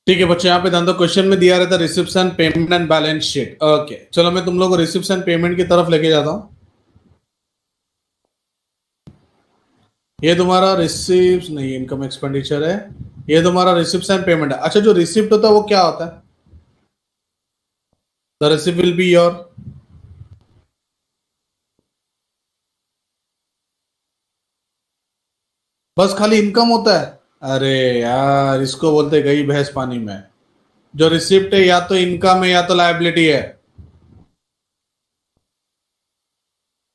ठीक है बच्चों, यहाँ पे ध्यान दो। क्वेश्चन में दिया रहता receipts and payment and balance sheet. Okay, चलो मैं तुम लोग को रिसिप्ट्स एंड पेमेंट की तरफ लेके जाता हूँ। ये तुम्हारा रिसिप्ट नहीं, इनकम एक्सपेंडिचर है। ये तुम्हारा रिसिप्ट्स एंड पेमेंट है। अच्छा, जो रिसिप्ट होता है वो क्या होता है? The receipt will be your. बस खाली इनकम होता है? अरे यार, इसको बोलते गई भैंस पानी में। जो रिसिप्ट है या तो इनकम है या तो लायबिलिटी है।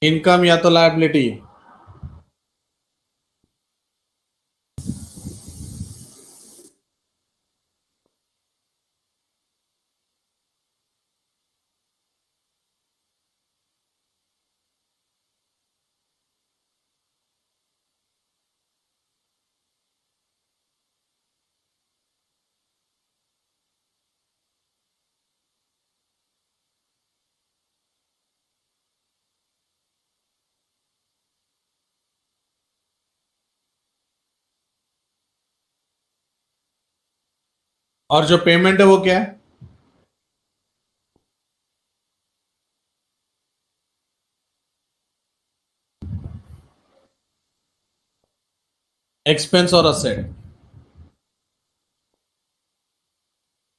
इनकम या तो लायबिलिटी। और जो पेमेंट है वो क्या है? एक्सपेंस और असेट।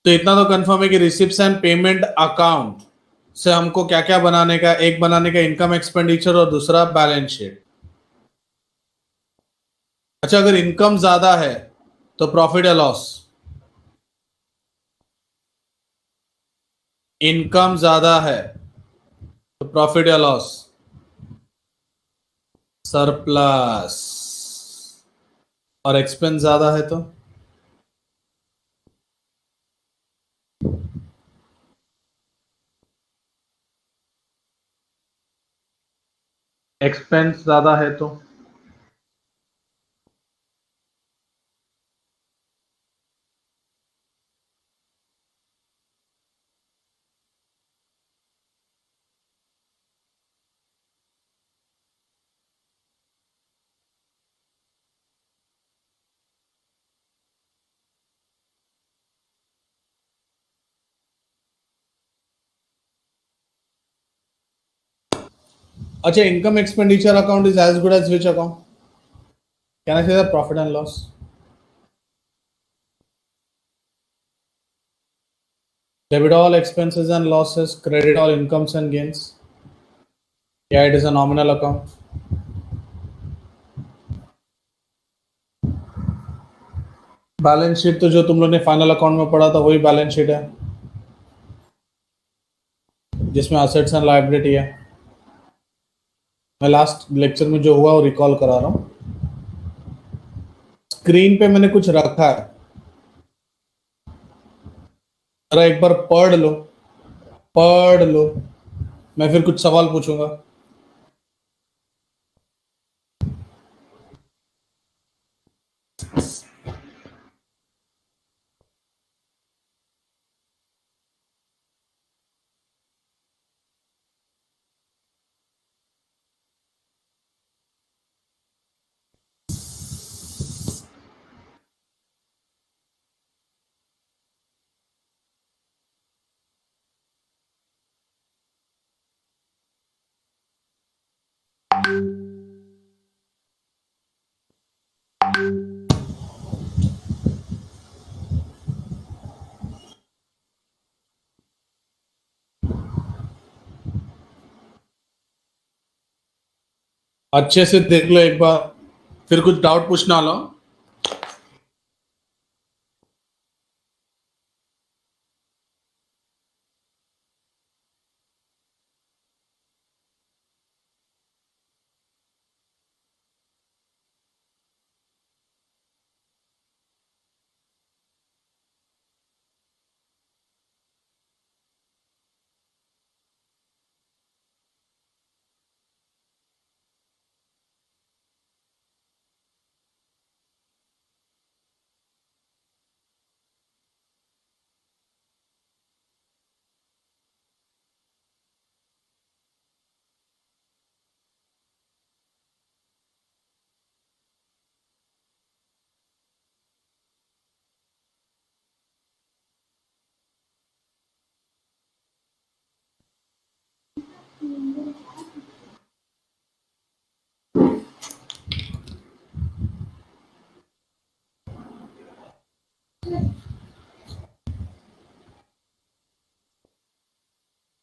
तो इतना तो कंफर्म है कि रिसिप्ट्स एंड पेमेंट अकाउंट से हमको क्या क्या बनाने का, एक बनाने का इनकम एक्सपेंडिचर और दूसरा बैलेंस शीट। अच्छा, अगर इनकम ज्यादा है तो प्रॉफिट या लॉस? इनकम ज्यादा है तो प्रॉफिट या लॉस? सरप्लस। और एक्सपेंस ज्यादा है तो? एक्सपेंस ज्यादा है तो? अच्छा, income expenditure account is as good as which account? Can I say that profit and loss? Debit all expenses and losses, credit all incomes and gains. Yeah, it is a nominal account. Balance sheet तो जो तुम लोग ने final account में पढ़ा था वही balance sheet है, जिसमें असेट्स एंड लायबिलिटी है। मैं लास्ट लेक्चर में जो हुआ वो रिकॉल करा रहा हूँ। स्क्रीन पे मैंने कुछ रखा है, जरा एक बार पढ़ लो। पढ़ लो, मैं फिर कुछ सवाल पूछूंगा। अच्छे से देख लो एक बार, फिर कुछ डाउट पूछना लो।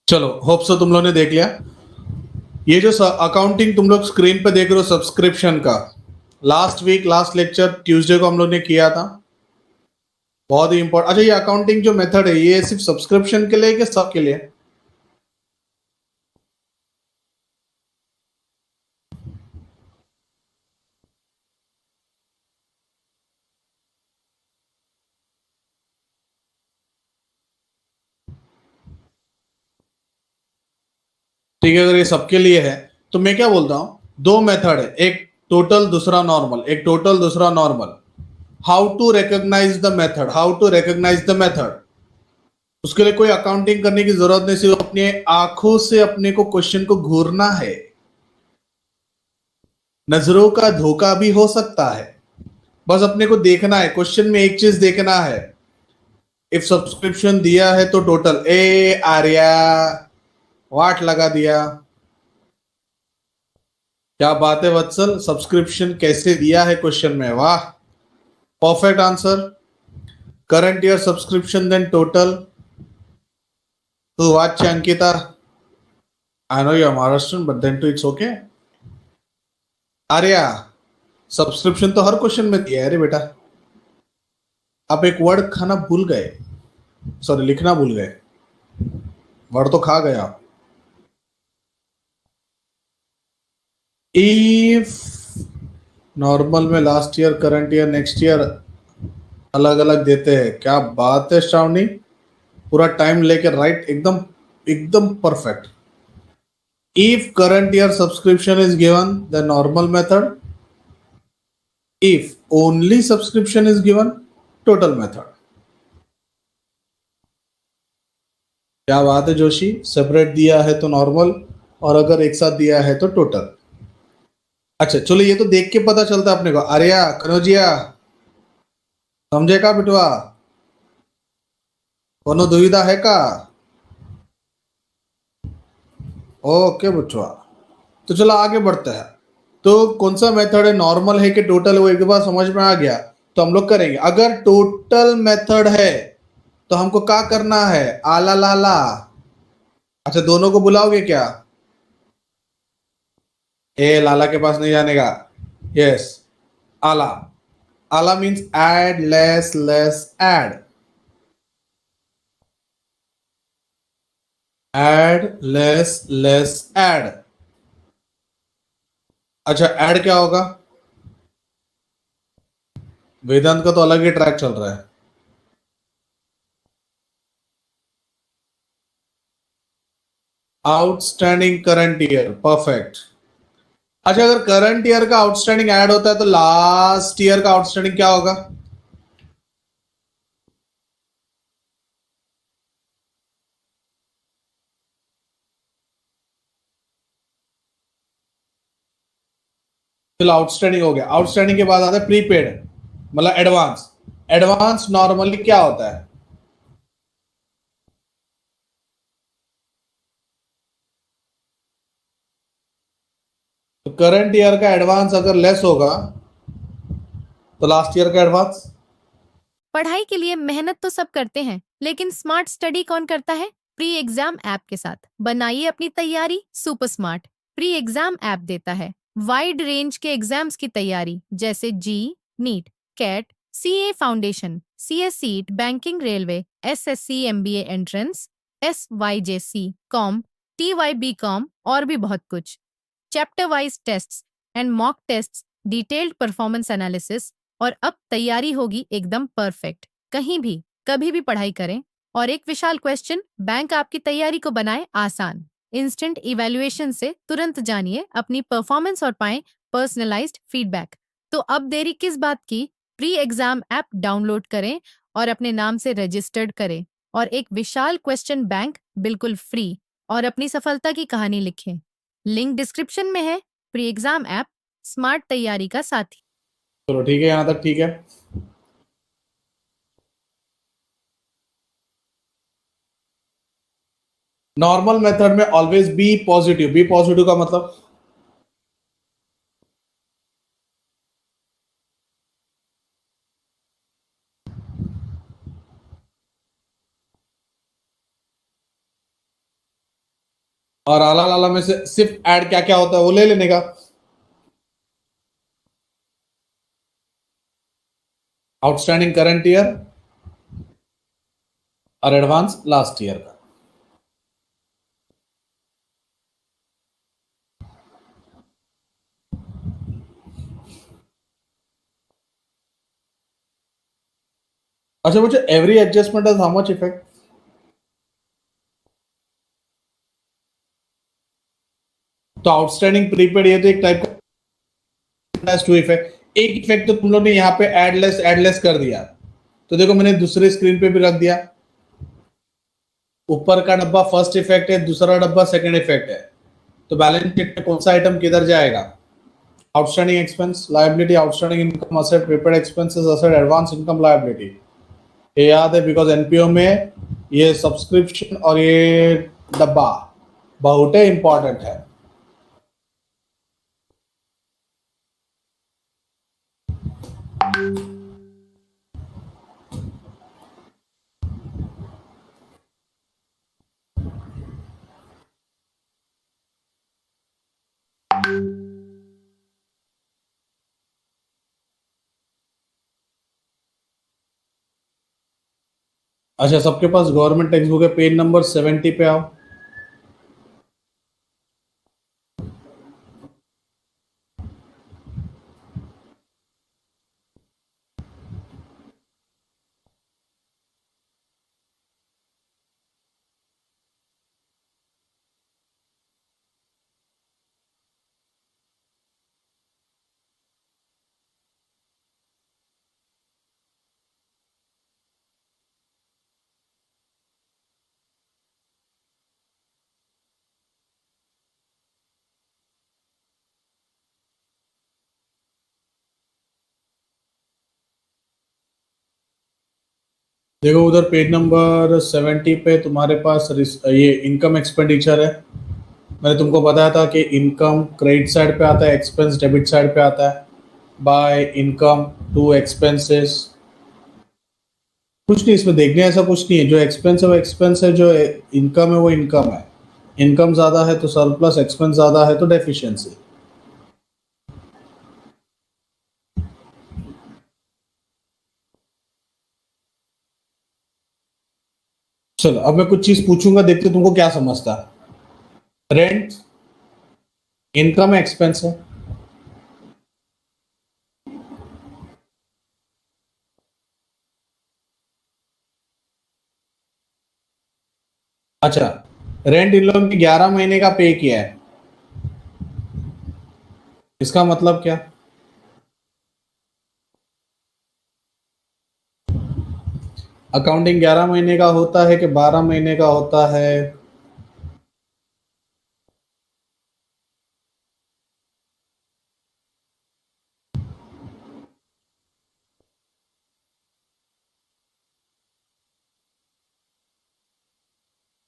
चलो, होप सो तुम लोगों ने देख लिया। ये जो अकाउंटिंग तुम लोग स्क्रीन पे देख रहे हो सब्सक्रिप्शन का, last week last lecture Tuesday को हम लोग ने किया था। बहुत ही इंपॉर्टेंट। अच्छा, ये अकाउंटिंग जो मेथड है ये सिर्फ सब्सक्रिप्शन के लिए कि सब के लिए? ठीक है, अगर ये सबके लिए है तो मैं क्या बोलता हूं, दो मेथड है, एक टोटल दूसरा नॉर्मल, एक टोटल दूसरा normal. How to recognise the method, how to recognise the method. उसके लिए कोई अकाउंटिंग करने की जरूरत नहीं, सिर्फ अपने आंखों से अपने को क्वेश्चन को घूरना है। नजरों का धोखा भी हो सकता है, बस अपने को देखना है, क्वेश्चन में एक चीज देखना है। इफ सब्सक्रिप्शन दिया है तो टोटल, ए आर्या वाट लगा दिया। क्या बात है वत्सल, सब्सक्रिप्शन कैसे दिया है क्वेश्चन में, वाह, perfect answer. Current year subscription then total to watch Ankita. I know you're Maharashtrian, but then too it's okay. Arya, subscription तो हर क्वेश्चन में दिया है रे बेटा। आप एक वर्ड खाना भूल गए, सॉरी लिखना भूल गए, वर्ड तो खा गए आप। इफ नॉर्मल में last year current year next year अलग अलग देते हैं, क्या बात है श्रावणी, पूरा टाइम लेके राइट, एकदम एकदम perfect. If current year subscription is given, the normal method. If only subscription is given, total method. क्या बात है जोशी, सेपरेट दिया है तो नॉर्मल, और अगर एक साथ दिया है तो टोटल। अच्छा चलो, ये तो देख के पता चलता है अपने को। आर्या कनौजिया, समझे का बिटवा, कोनो दुविधा है का? ओके बुटवा, तो चलो आगे बढ़ते हैं। तो कौन सा मेथड है, नॉर्मल है कि टोटल है, वो एक बार समझ में आ गया। तो हम लोग करेंगे, अगर टोटल मेथड है तो हमको क्या करना है, आला लाला। अच्छा, दोनों को बुलाओगे क्या? ए लाला के पास नहीं जाने का। यस, आला। आला means add less less add, add less less add. अच्छा, ऐड क्या होगा? वेदांत का तो अलग ही ट्रैक चल रहा है। Outstanding current year, perfect. अच्छा, अगर करंट ईयर का आउटस्टैंडिंग ऐड होता है तो लास्ट ईयर का आउटस्टैंडिंग क्या होगा? फिर आउटस्टैंडिंग हो गया, आउटस्टैंडिंग के बाद आता है प्रीपेड, मतलब एडवांस। एडवांस नॉर्मली क्या होता है? तो करंट ईयर का एडवांस अगर लेस होगा तो लास्ट ईयर का एडवांस। पढ़ाई के लिए मेहनत तो सब करते हैं, लेकिन स्मार्ट स्टडी कौन करता है? प्री एग्जाम ऐप के साथ बनाइए अपनी तैयारी super smart. Pre exam app देता है वाइड रेंज के एग्जाम्स की तैयारी, जैसे JEE, NEET, CAT, CA foundation, CS seat, banking, railway, SSC, MBA entrance, SYJC, com, TYB com और भी बहुत कुछ। Chapter wise tests and mock tests, detailed performance analysis, और अब तैयारी होगी एकदम परफेक्ट। कहीं भी कभी भी पढ़ाई करें, और एक विशाल क्वेश्चन बैंक आपकी तैयारी को बनाए आसान। इंस्टेंट इवैल्यूएशन से तुरंत जानिए अपनी परफॉर्मेंस और पाएं पर्सनलाइज्ड फीडबैक। तो अब देरी किस बात की? प्री एग्जाम ऐप डाउनलोड करें और अपने नाम से रजिस्टर्ड करें, और एक विशाल क्वेश्चन बैंक बिल्कुल फ्री, और अपनी सफलता की कहानी लिखें। लिंक डिस्क्रिप्शन में है। प्री एग्जाम ऐप, स्मार्ट तैयारी का साथी। चलो ठीक है, यहां तक ठीक है। नॉर्मल मेथड में always be positive, be positive का मतलब और आला लाला में से सिर्फ ऐड क्या क्या होता है वो ले लेने का। आउटस्टैंडिंग करंट ईयर और एडवांस लास्ट ईयर का। अच्छा मुझे every adjustment has how much effect? तो आउटस्टैंडिंग प्रीपेड ये तो एक टाइप का टू इफेक्ट। एक इफेक्ट तो तुम लोग ने यहाँ पे एडलेस कर दिया। तो देखो मैंने दूसरे स्क्रीन पे भी रख दिया। ऊपर का डब्बा फर्स्ट इफेक्ट है, दूसरा डब्बा सेकंड इफेक्ट है। तो बैलेंस शीट में कौन सा आइटम किधर जाएगा? Outstanding expense liability, outstanding income asset, prepaid expenses asset, advance income liability. ये याद है बिकॉज एनपीओ में ये सब्सक्रिप्शन और ये डब्बा बहुत इंपॉर्टेंट है। अच्छा सबके पास गवर्नमेंट टेक्स्ट बुक है, पेज नंबर 70 पे आओ। देखो उधर पेज नंबर 70 पे तुम्हारे पास ये इनकम एक्सपेंडिचर है। मैंने तुमको बताया था कि इनकम क्रेडिट साइड पे आता है, एक्सपेंस डेबिट साइड पे आता है। By income to expenses. कुछ नहीं इसमें देखने ऐसा कुछ नहीं है। जो एक्सपेंस है वो एक्सपेंस है, जो इनकम है वो इनकम है। इनकम ज्यादा है तो सरप्लस, एक्सपेंस ज्यादा है तो डेफिशिएंसी। चलो अब मैं कुछ चीज पूछूंगा, देखते तुमको क्या समझता है। रेंट इनकम है एक्सपेंस है? अच्छा रेंट इन लोगों ने 11 महीने का पे किया है, इसका मतलब क्या? अकाउंटिंग 11 महीने का होता है कि 12 महीने का होता है?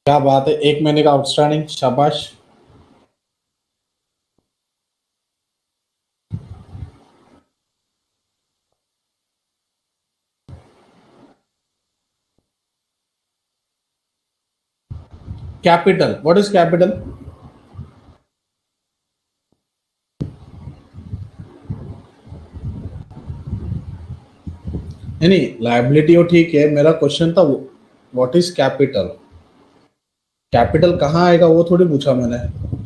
क्या बात है, एक महीने का आउटस्टैंडिंग, शाबाश। Capital, what is capital? नहीं नहीं, लाइबिलिटी हो ठीक है, मेरा क्वेश्चन था व्हाट इज कैपिटल। कैपिटल कहाँ आएगा वो थोड़ी पूछा मैंने।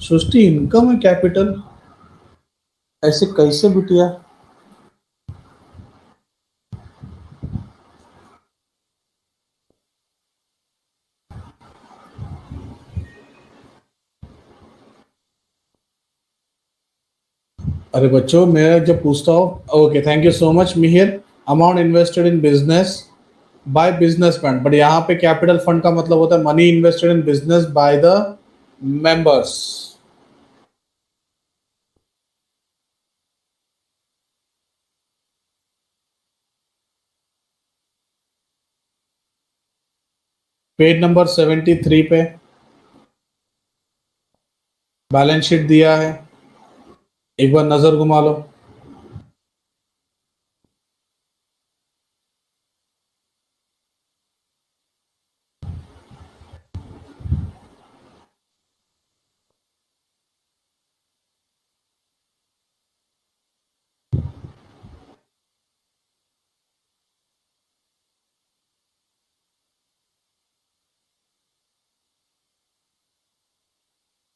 सृष्टि इनकम है कैपिटल, ऐसे कैसे बिटिया? अरे बच्चों मैं जब पूछता हूँ, okay thank you so much Mihir, amount invested in business by businessman, but यहाँ पे कैपिटल फंड का मतलब होता है money invested in business by the members. Page number 73 पे बैलेंस शीट दिया है, एक बार नजर घुमा लो।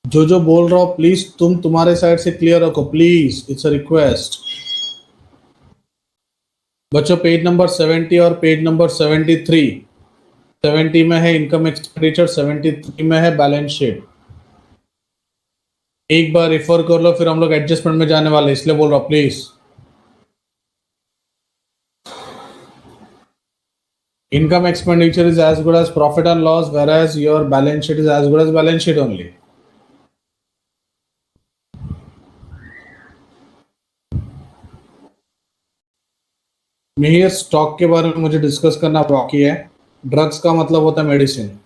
जो बोल रहा हो प्लीज तुम तुम्हारे साइड से क्लियर रखो प्लीज, इट्स अ रिक्वेस्ट। बच्चों पेज नंबर 70 और पेज नंबर 73। 70 में है इनकम एक्सपेंडिचर, 73 में है बैलेंस शीट। एक बार रिफर कर लो, फिर हम लोग एडजस्टमेंट में जाने वाले, इसलिए बोल रहा हूं please. Income expenditure is as good as profit and loss, whereas your balance sheet is as good as balance sheet only. Mihir stock के बारे में मुझे डिस्कस करना बाकी है। ड्रग्स का मतलब होता है मेडिसिन।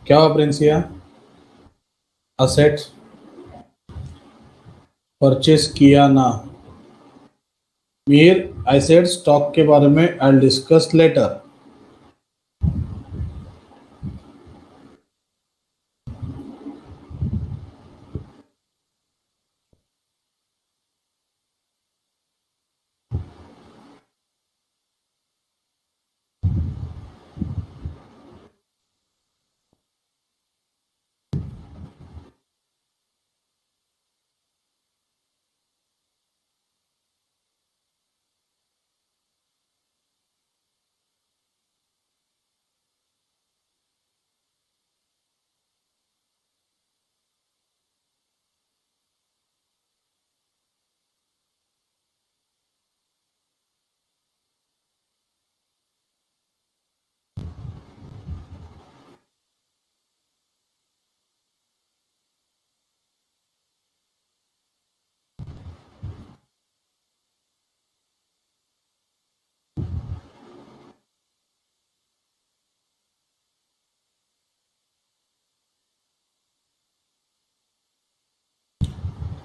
क्या हुआ प्रिंसिया? असेट्स परचेस किया ना? मीर आई सेड स्टॉक के बारे में आई डिस्कस लेटर।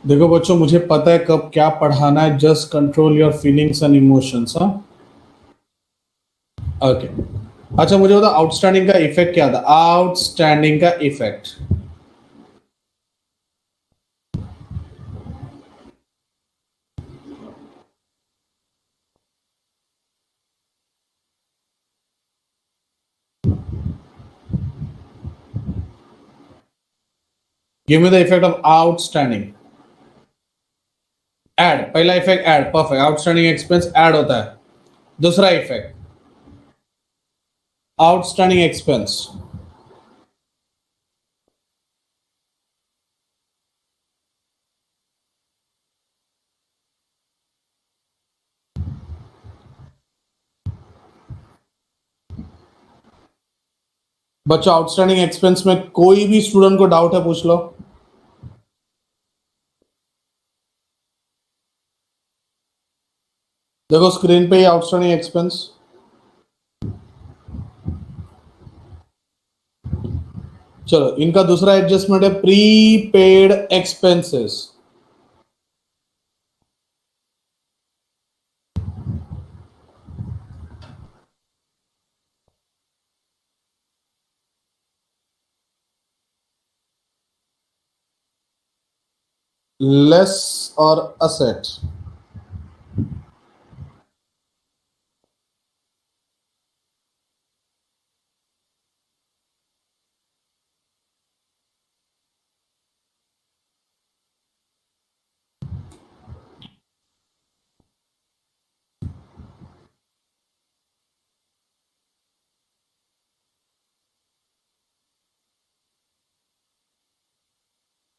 देखो बच्चों, मुझे पता है कब क्या पढ़ाना है। Just control your feelings and emotions. हाँ, ओके। अच्छा मुझे बता, आउटस्टैंडिंग का इफेक्ट क्या था? आउटस्टैंडिंग का effect. Give me the effect of outstanding. Add, पहला effect add, perfect. Outstanding expense add होता है। दूसरा इफेक्ट आउटस्टैंडिंग एक्सपेंस। बच्चों आउटस्टैंडिंग एक्सपेंस में कोई भी स्टूडेंट को डाउट है पूछ लो। देखो स्क्रीन पे ही आउटस्टैंडिंग एक्सपेंस। चलो इनका दूसरा एडजस्टमेंट है प्रीपेड एक्सपेंसेस। लेस और असेट।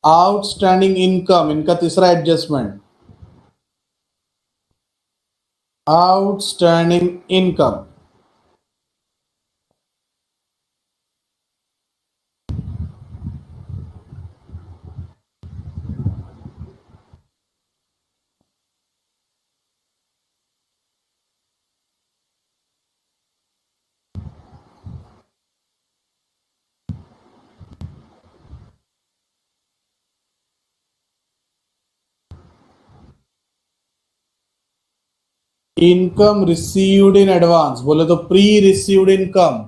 आउटस्टैंडिंग इनकम, इनका तीसरा adjustment. Outstanding income income received in advance, बोले तो प्री रिसीव्ड इनकम,